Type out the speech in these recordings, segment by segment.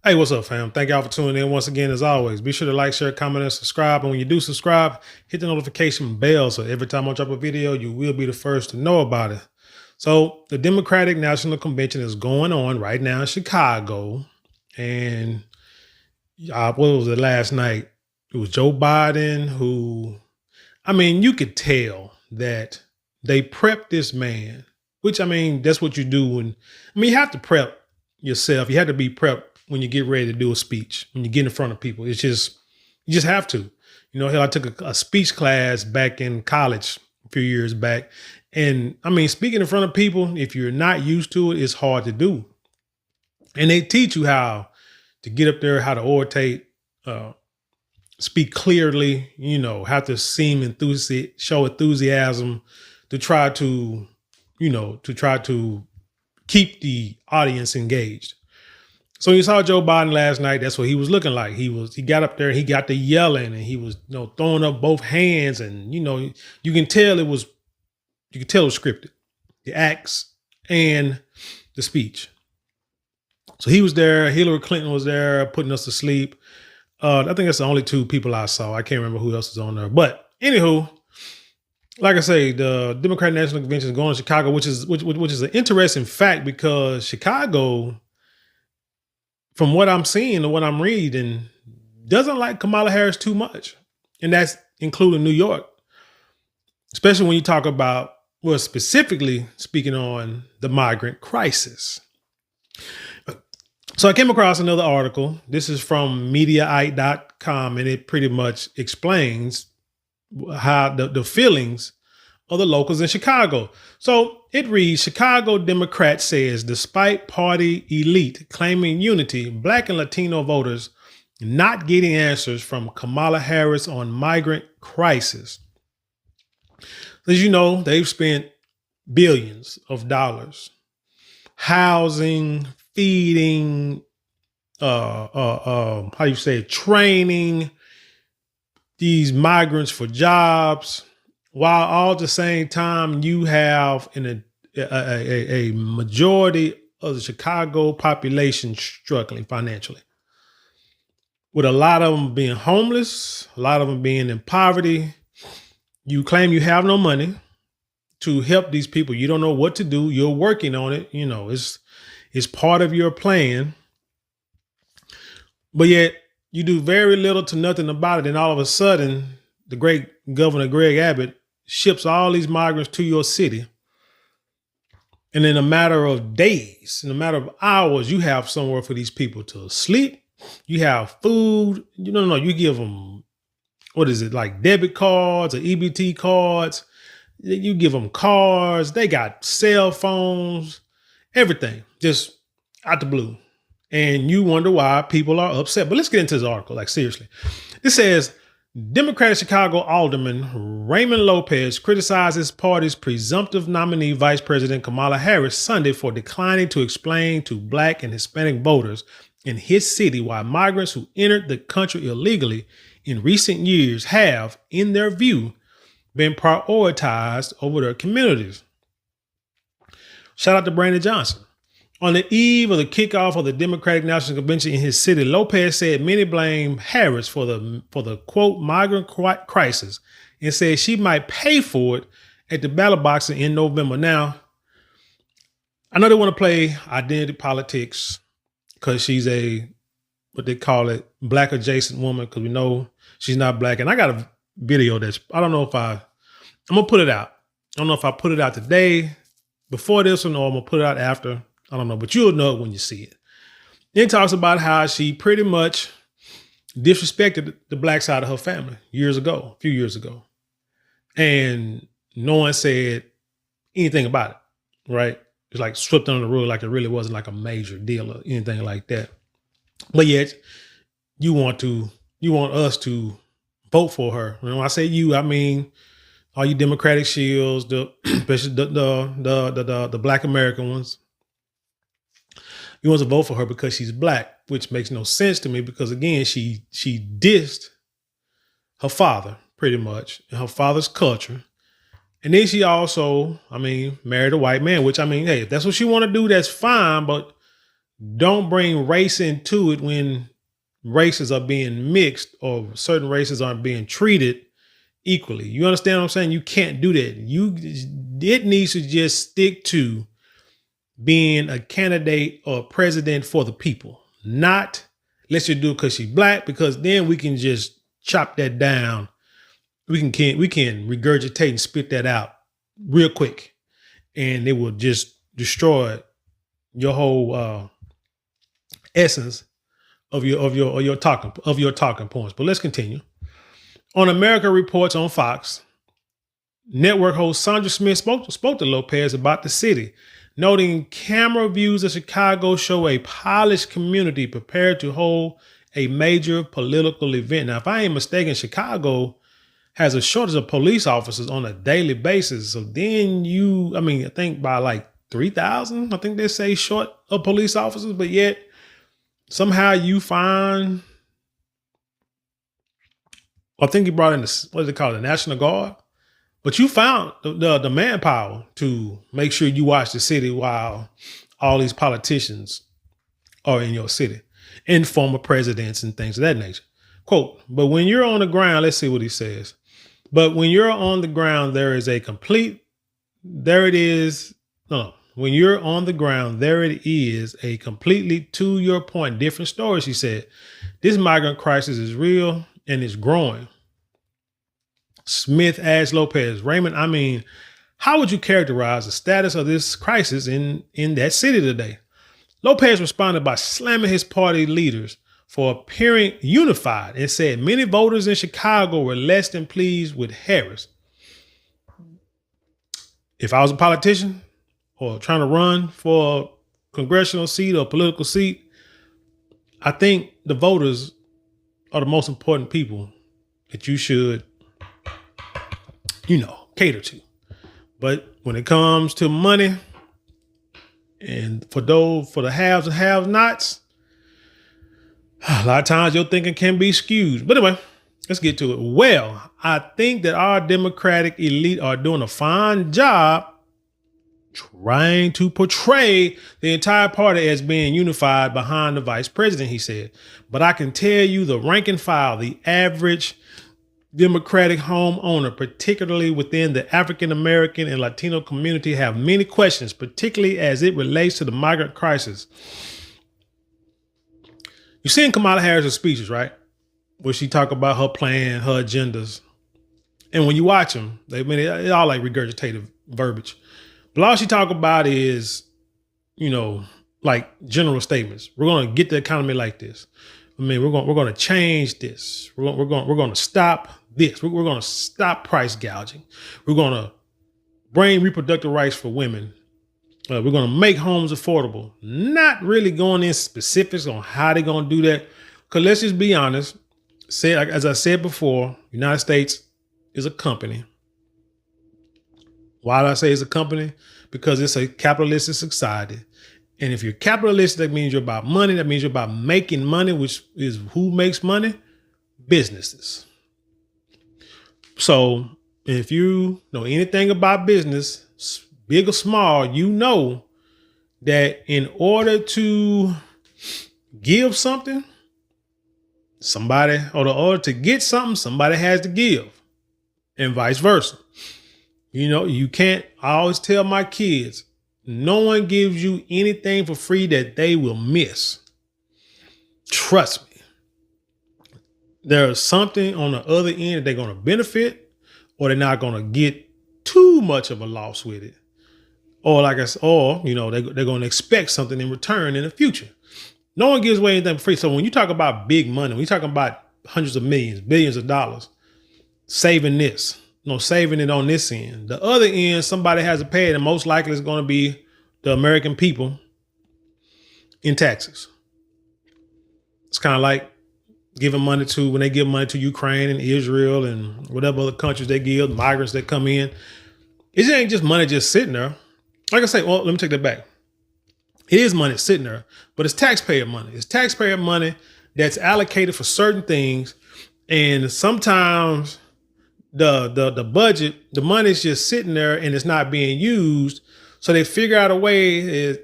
Hey, what's up, fam? Thank y'all for tuning in once again, as always. Be sure to like, share, comment, and subscribe. And when you do subscribe, hit the notification bell so every time I drop a video, you will be the first to know about it. So the Democratic National Convention is going on right now in Chicago. And what was it last night? It was Joe Biden who, you could tell that they prepped this man, which, that's what you do when, you have to prep yourself. You have to be prepped when you get ready to do a speech, when you get in front of people. You just have to. Hell, I took a speech class back in college a few years back. And speaking in front of people, if you're not used to it, it's hard to do. And they teach you how to get up there, how to orate, speak clearly, how to show enthusiasm to try to keep the audience engaged. So you saw Joe Biden last night. That's what he was looking like. He got up there, he got to yelling, and he was, throwing up both hands, and you can tell it was scripted, the acts and the speech. So he was there. Hillary Clinton was there, putting us to sleep. I think that's the only two people I saw. I can't remember who else was on there. But anywho, like I say, the Democratic National Convention is going to Chicago, which is an interesting fact because Chicago, from what I'm seeing and what I'm reading, doesn't like Kamala Harris too much. And that's including New York, especially when you talk about, well, specifically speaking on the migrant crisis. So I came across another article. This is from Mediaite.com, and it pretty much explains how the feelings of the locals in Chicago. So it reads, Chicago Democrat says, despite party elite claiming unity, Black and Latino voters not getting answers from Kamala Harris on migrant crisis. As you know, they've spent billions of dollars housing, feeding, training these migrants for jobs, while all at the same time you have a majority of the Chicago population struggling financially, with a lot of them being homeless, a lot of them being in poverty. You claim you have no money to help these people. You don't know what to do. You're working on it. It's part of your plan, but yet you do very little to nothing about it. And all of a sudden, the great Governor Greg Abbott ships all these migrants to your city. And in a matter of days, in a matter of hours, you have somewhere for these people to sleep. You have food. You give them, like debit cards or EBT cards. You give them cars. They got cell phones, everything, just out the blue. And you wonder why people are upset. But let's get into this article, like seriously. It says, Democratic Chicago Alderman Raymond Lopez criticized his party's presumptive nominee, Vice President Kamala Harris, Sunday for declining to explain to Black and Hispanic voters in his city why migrants who entered the country illegally in recent years have, in their view, been prioritized over their communities. Shout out to Brandon Johnson. On the eve of the kickoff of the Democratic National Convention in his city, Lopez said many blame Harris for the quote migrant crisis and said she might pay for it at the ballot box in November. Now, I know they want to play identity politics because she's what they call it, Black adjacent woman, because we know she's not Black. And I got a video I'm gonna put it out. I don't know if I put it out today before this one or I'm gonna put it out after. I don't know, but you'll know it when you see it. It talks about how she pretty much disrespected the Black side of her family a few years ago. And no one said anything about it, right? It's like swept under the rug, like it really wasn't like a major deal or anything like that. But yet you want us to vote for her. When I say you, I mean all you Democratic shields, especially the Black American ones. You want to vote for her because she's Black, which makes no sense to me because, again, she dissed her father pretty much and her father's culture. And then she also, married a white man, which, hey, if that's what she want to do, that's fine. But don't bring race into it when races are being mixed or certain races aren't being treated equally. You understand what I'm saying? You can't do that. It needs to just stick to being a candidate or president for the people, not let's just do it because she's black, because then we can just chop that down. We can regurgitate and spit that out real quick, and it will just destroy your whole essence of your talking points. But let's continue. On America Reports on Fox, network host Sandra Smith spoke to Lopez about the city, noting camera views of Chicago show a polished community prepared to hold a major political event. Now, if I ain't mistaken, Chicago has a shortage of police officers on a daily basis. So then I think by like 3,000, I think they say short of police officers, but yet somehow you find, I think he brought in the National Guard, but you found the manpower to make sure you watch the city while all these politicians are in your city and former presidents and things of that nature. Quote, but when you're on the ground, let's see what he says. But when you're on the ground, when you're on the ground, there it is, a completely, to your point, different story, she said. This migrant crisis is real and it's growing. Smith asked Lopez, Raymond, how would you characterize the status of this crisis in that city today? Lopez responded by slamming his party leaders for appearing unified and said many voters in Chicago were less than pleased with Harris. If I was a politician or trying to run for a congressional seat or a political seat, I think the voters are the most important people that you should, cater to. But when it comes to money and for the haves and have-nots, a lot of times your thinking can be skewed. But anyway, let's get to it. Well, I think that our Democratic elite are doing a fine job trying to portray the entire party as being unified behind the vice president, he said. But I can tell you the rank and file, the average Democratic homeowner, particularly within the African-American and Latino community, have many questions, particularly as it relates to the migrant crisis. You've seen Kamala Harris's speeches, right? Where she talk about her plan, her agendas. And when you watch them, they all like regurgitative verbiage. But all she talk about is, like general statements. We're going to get the economy like this. We're going to change this. We're going to stop this. We're going to stop price gouging. We're going to bring reproductive rights for women. We're going to make homes affordable. Not really going in specifics on how they're going to do that. Because let's just be honest. As I said before, United States is a company. Why do I say it's a company? Because it's a capitalistic society. And if you're capitalist, that means you're about money. That means you're about making money, which is who makes money? Businesses. So if you know anything about business, big or small, you know that in order to give something, in order to get something, somebody has to give, and vice versa. You can't, I always tell my kids, no one gives you anything for free that they will miss. Trust me. There's something on the other end that they're going to benefit, or they're not going to get too much of a loss with it. Or they're going to expect something in return in the future. No one gives away anything for free. So when you talk about big money, when you talk about hundreds of millions, billions of dollars, saving this, saving it on this end. The other end, somebody has to pay it, and most likely it's going to be the American people in taxes. It's kind of like when they give money to Ukraine and Israel and whatever other countries they give, migrants that come in. It ain't just money just sitting there. Like I say, well, let me take that back. It is money sitting there, but it's taxpayer money. It's taxpayer money that's allocated for certain things. And sometimes the budget, the money is just sitting there and it's not being used. So they figure out a way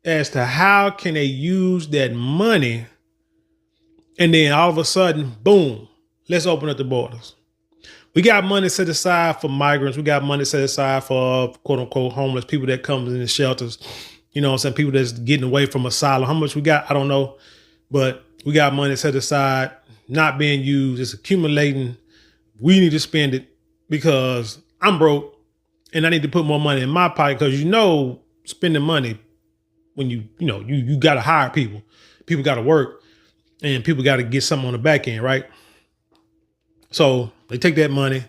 as to how can they use that money and then all of a sudden, boom, let's open up the borders. We got money set aside for migrants. We got money set aside for quote unquote homeless people that comes in the shelters. You know what I'm saying? People that's getting away from asylum. How much we got, I don't know. But we got money set aside, not being used. It's accumulating. We need to spend it because I'm broke and I need to put more money in my pocket because spending money when you got to hire people. People got to work and people got to get something on the back end, right? So they take that money.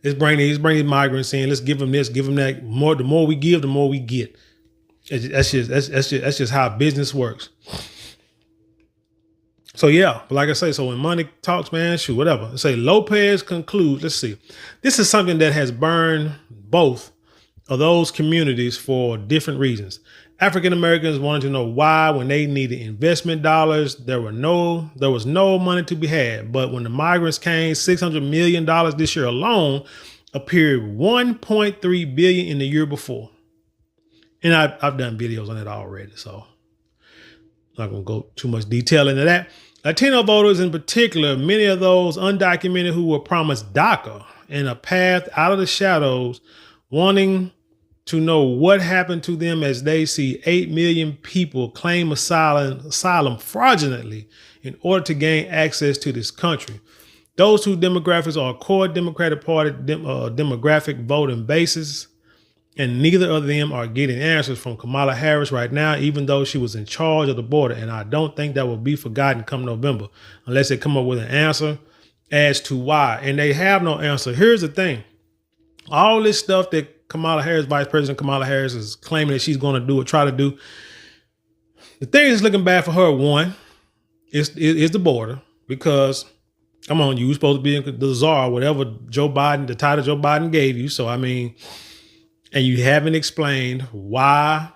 Let's bring these migrants in. Let's give them this, give them that. The more we give, the more we get. That's just how business works. So yeah, but like I say, so when money talks, man, shoot, whatever. Let's say Lopez concludes. Let's see. This is something that has burned both of those communities for different reasons. African Americans wanted to know why, when they needed investment dollars, there was no money to be had. But when the migrants came, $600 million this year alone appeared $1.3 billion in the year before. And I've done videos on it already, so I'm not gonna go too much detail into that. Latino voters in particular, many of those undocumented who were promised DACA and a path out of the shadows, wanting to know what happened to them as they see 8 million people claim asylum fraudulently in order to gain access to this country. Those two demographics are core Democratic Party demographic voting bases, and neither of them are getting answers from Kamala Harris right now, even though she was in charge of the border. And I don't think that will be forgotten come November, unless they come up with an answer as to why. And they have no answer. Here's the thing. All this stuff that Vice President Kamala Harris is claiming that she's going to do or try to do. The thing is looking bad for her. One is the border, because come on, you were supposed to be the czar, whatever the title Joe Biden gave you. So, I mean, and you haven't explained why,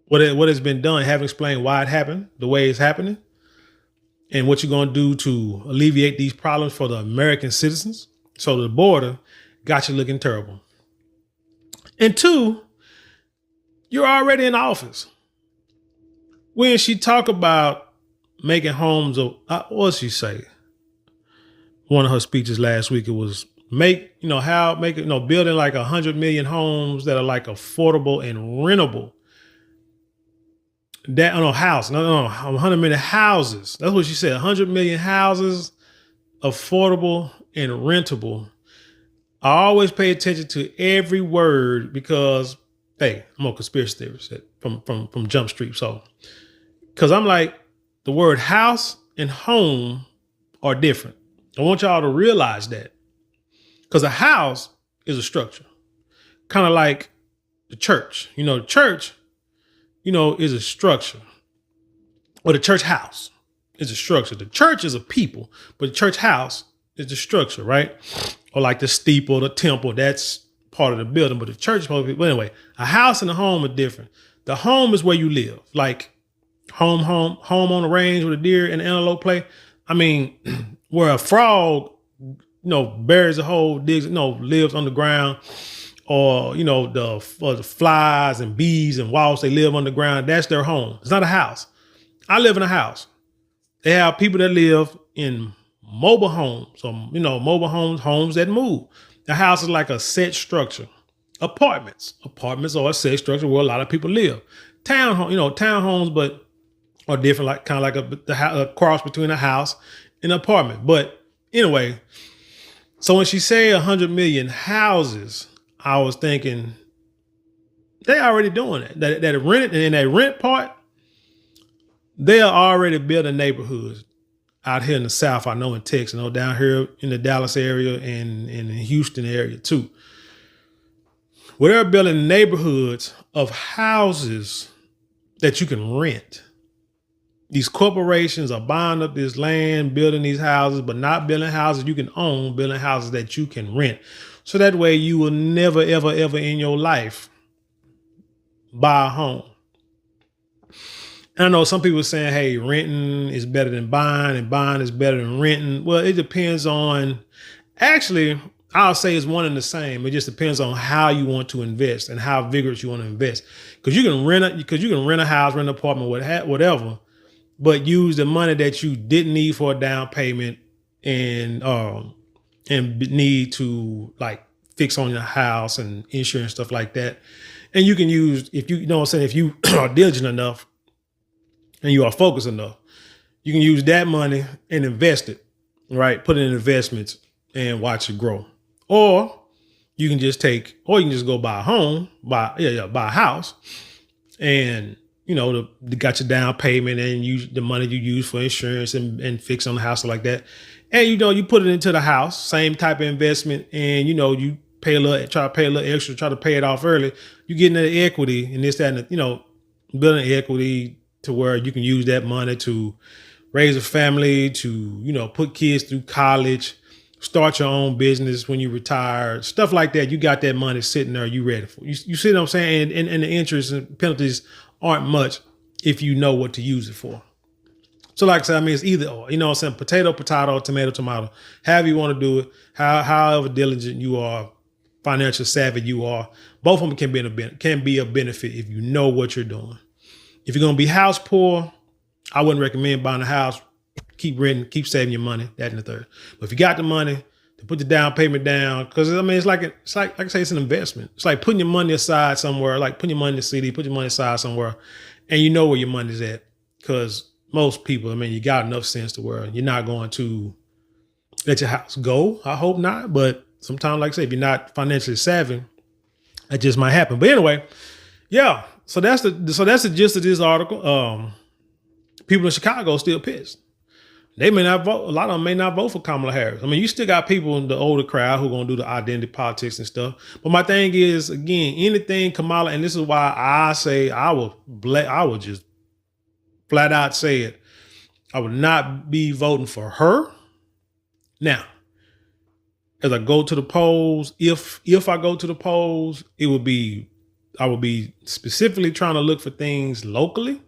what has been done, haven't explained why it happened the way it's happening and what you're going to do to alleviate these problems for the American citizens. So the border got you looking terrible. And two, you're already in office. When she talk about making homes, what did she say? One of her speeches last week, it was building like 100 million homes that are like affordable and rentable. 100 million houses. That's what she said. 100 million houses, affordable and rentable. I always pay attention to every word because, hey, I'm a conspiracy theorist from Jump Street. So, because I'm like, the word house and home are different. I want y'all to realize that. Because a house is a structure. Kind of like the church. The church, is a structure. Or the church house is a structure. The church is a people, but the church house is the structure, right? Or like the steeple, the temple, that's part of the building, but the church is supposed to be. But anyway, a house and a home are different. The home is where you live, like home on the range where the deer and the antelope play. I mean, where a frog, buries a hole, digs, lives underground, or, the flies and bees and wasps, they live underground. That's their home. It's not a house. I live in a house. They have people that live in mobile homes. So, mobile homes that move. The house is like a set structure. Apartments are a set structure where a lot of people live. Townhomes, but are different, like kind of like a cross between a house and an apartment. But anyway, so when she say 100 million houses, I was thinking they already doing it. That rent, and in that rent part, they are already building neighborhoods out here in the South. I know in Texas, down here in the Dallas area and in the Houston area too. Where they're building neighborhoods of houses that you can rent. These corporations are buying up this land, building these houses, but not building houses you can own, building houses that you can rent. So that way you will never, ever, ever in your life buy a home. And I know some people are saying, hey, renting is better than buying and buying is better than renting. Well, it depends on, actually, I'll say it's one and the same. It just depends on how you want to invest and how vigorous you want to invest. Because you can rent a house, rent an apartment, whatever, but use the money that you didn't need for a down payment and need to like fix on your house and insurance, stuff like that. And you can use, if you know what I'm saying, if you are diligent enough and you are focused enough, you can use that money and invest it, right? Put it in investments and watch it grow. Or you can just go buy a home, buy a house, and got your down payment and use the money you use for insurance and fix on the house like that. And you put it into the house, same type of investment, and you try to pay a little extra, try to pay it off early. You get into the equity and this, that, and building equity to where you can use that money to raise a family, to put kids through college, start your own business when you retire, stuff like that. You got that money sitting there, you ready for. You see what I'm saying? And the interest and penalties aren't much if you know what to use it for. So like I said, I mean, it's either or, what I'm saying? Potato, tomato. However you want to do it, however diligent you are, financial savvy you are, both of them can be a benefit if you know what you're doing. If you're going to be house poor, I wouldn't recommend buying a house. Keep renting, keep saving your money, that and the third. But if you got the money to put the down payment down, because it's like I say, it's an investment. It's like putting your money aside somewhere, like putting your money in the CD, put your money aside somewhere, and you know where your money's at. Because most people, you got enough sense to where you're not going to let your house go. I hope not. But sometimes, like I say, if you're not financially savvy, that just might happen. But anyway, yeah. So that's the gist of this article. People in Chicago still pissed. They may not vote. A lot of them may not vote for Kamala Harris. You still got people in the older crowd who are going to do the identity politics and stuff. But my thing is, again, anything Kamala, and this is why I say I would just flat out say it. I would not be voting for her. Now, as I go to the polls, if I go to the polls, I would be specifically trying to look for things locally.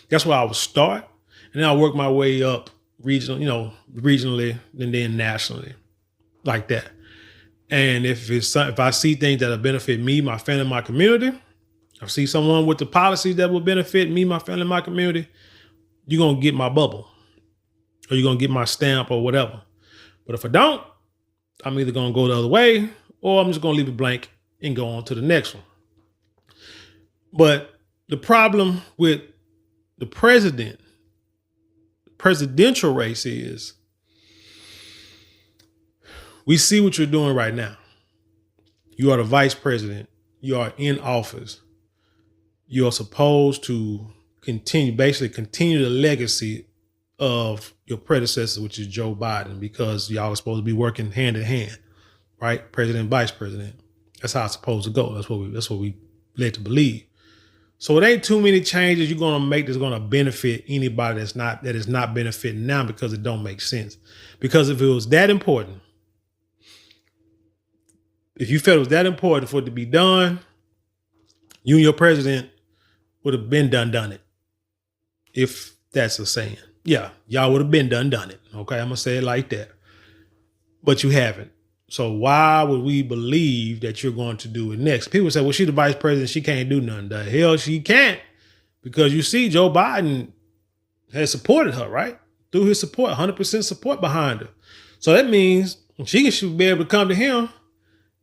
That's where I would start. And then I'll work my way up regionally and then nationally like that. And if I see things that'll benefit me, my family, my community, I see someone with the policies that will benefit me, my family, my community, you're going to get my bubble or you're going to get my stamp or whatever. But if I don't, I'm either going to go the other way or I'm just going to leave it blank and go on to the next one. But the problem with the presidential race is we see what you're doing right now. You are the vice president. You are in office. You are supposed to continue the legacy of your predecessor, which is Joe Biden, because y'all are supposed to be working hand in hand, right? President and vice president. That's how it's supposed to go. That's what we led to believe. So it ain't too many changes you're going to make that's going to benefit anybody that is not benefiting now, because it don't make sense. Because if it was that important, if you felt it was that important for it to be done, you and your president would have been done it. If that's a saying. Yeah, y'all would have been done it. Okay, I'm going to say it like that. But you haven't. So why would we believe that you're going to do it next? People say, well, she's the vice president. She can't do nothing. The hell she can't. Because you see, Joe Biden has supported her, right? Through his support, 100% support behind her. So that means she should be able to come to him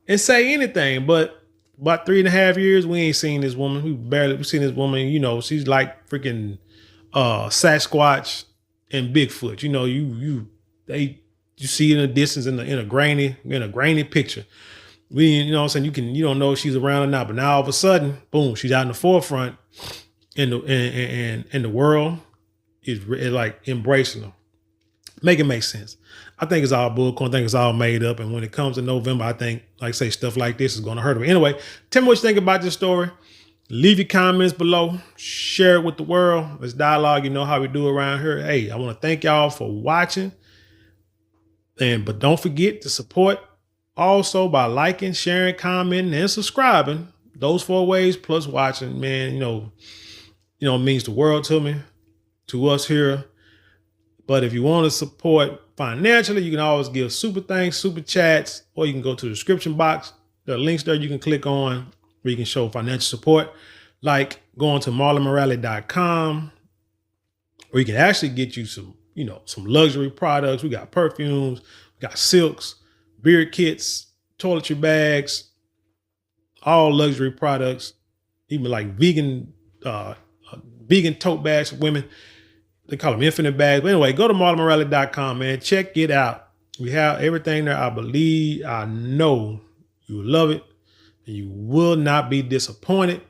and say anything. But about 3.5 years, we ain't seen this woman. We've seen this woman, she's like freaking Sasquatch and Bigfoot. You see in the distance in a grainy picture. You know what I'm saying? You don't know if she's around or not, but now all of a sudden, boom, she's out in the forefront and the world is like embracing her. Make it make sense. I think it's all bullcorn. I think it's all made up. And when it comes to November, I think, like I say, stuff like this is going to hurt them. Anyway, tell me what you think about this story. Leave your comments below. Share it with the world. Let's dialogue. You know how we do around here. Hey, I want to thank y'all for watching. But don't forget to support also by liking, sharing, commenting, and subscribing. Those 4 ways plus watching, man, it means the world to me, to us here. But if you want to support financially, you can always give super thanks, super chats, or you can go to the description box. There are links there you can click on where you can show financial support, like going to marlonmorale.com, where you can actually get you some, some luxury products. We got perfumes, we got silks, beard kits, toiletry bags, all luxury products, even like vegan tote bags for women. They call them infinite bags. But anyway, go to marlonmorale.com, man. Check it out. We have everything there. I know you will love it and you will not be disappointed.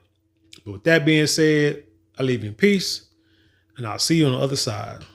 But with that being said, I leave you in peace and I'll see you on the other side.